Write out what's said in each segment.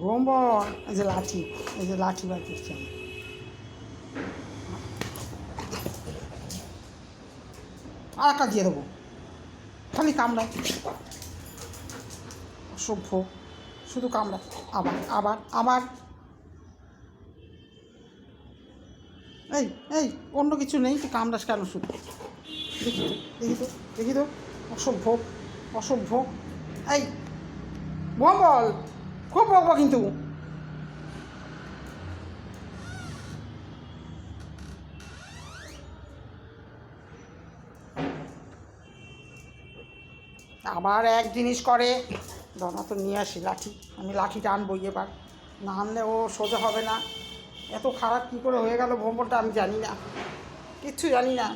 ভোম্বল, এই যে লাঠি, এই যে লাঠি বার করছি আমি। আর একটা দিয়ে দেবো, খালি কামড়ায়, অসভ্য, শুধু কামড়ায়। আবার আবার আবার, এই এই অন্য কিছু নেই, তুই কামড়াস কেন শুধু? দেখি তো, দেখি তো, দেখি তো, অসভ্য, অসভ্য। এই ভোম্বল, খুব বকবো কিন্তু। আবার এক জিনিস করে, দাদা তো নিয়ে আসি লাঠি, আমি লাঠিটা আনবো এবার, না আনলে ও সোজা হবে না। এত খারাপ কী করে হয়ে গেল ভ্রমণটা আমি জানি না, কিচ্ছু জানি না।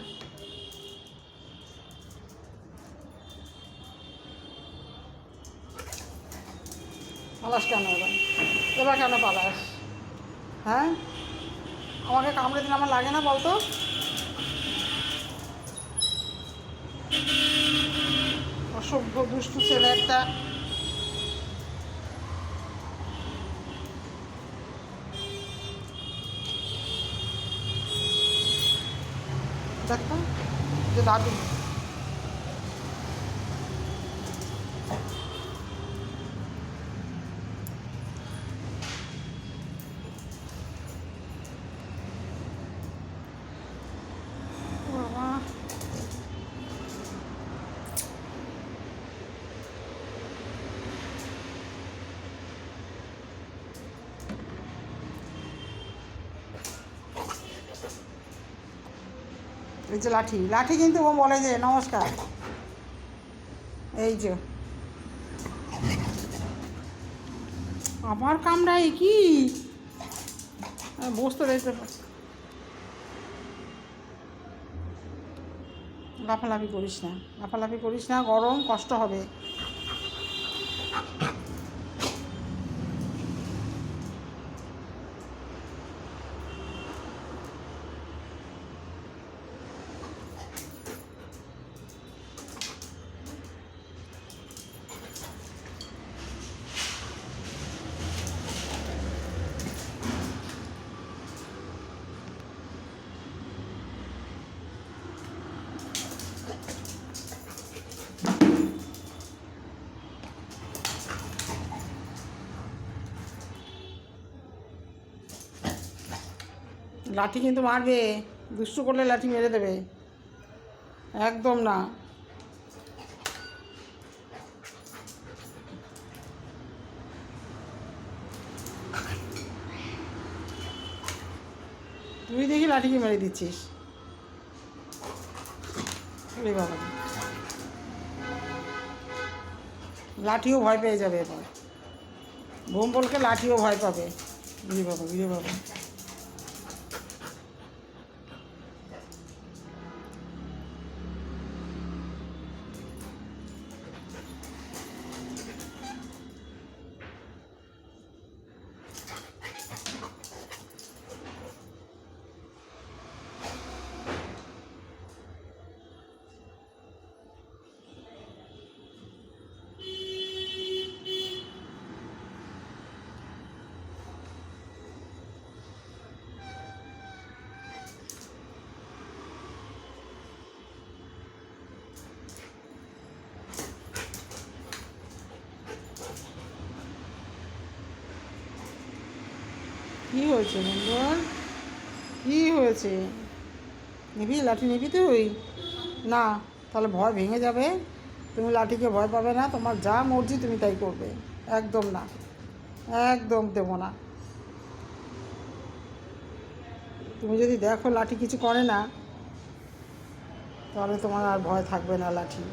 পালাস কেন এবার, এবার কেন পালাস? হ্যাঁ, আমাকে কামড়ে দিলে আমার লাগে না বলতো? অসভ্য দুষ্টু ছেলে একটা। দেখো যে দাদু, বাবা, এই যে লাঠি, লাঠি কিন্তু ও বলে যে নমস্কার, এই যে আমার কামড়ায় কি, বসতে দেখতে পাচ্ছি। লাফালাফি করিস না, লাফালাফি করিস না, গরম কষ্ট হবে। লাঠি কিন্তু মারবে, দুষ্টু করলে লাঠি মেরে দেবে, একদম না। তুই দেখি লাঠিকে মেরে দিচ্ছিস, ওরে বাবা, লাঠিও ভয় পেয়ে যাবে এবার, ভোম্বলকে লাঠিও ভয় পাবে। বিরে বাবা, বিরে বাবা, কী হয়েছে ভোম্বল, কী হয়েছে? নিবি লাঠি, নিবি তুই? না, তাহলে ভয় ভেঙে যাবে, তুমি লাঠিকে ভয় পাবে না, তোমার যা মর্জি তুমি তাই করবে, একদম না, একদম দেবো না। তুমি যদি দেখো লাঠি কিছু করে না, তাহলে তোমার আর ভয় থাকবে না লাঠি।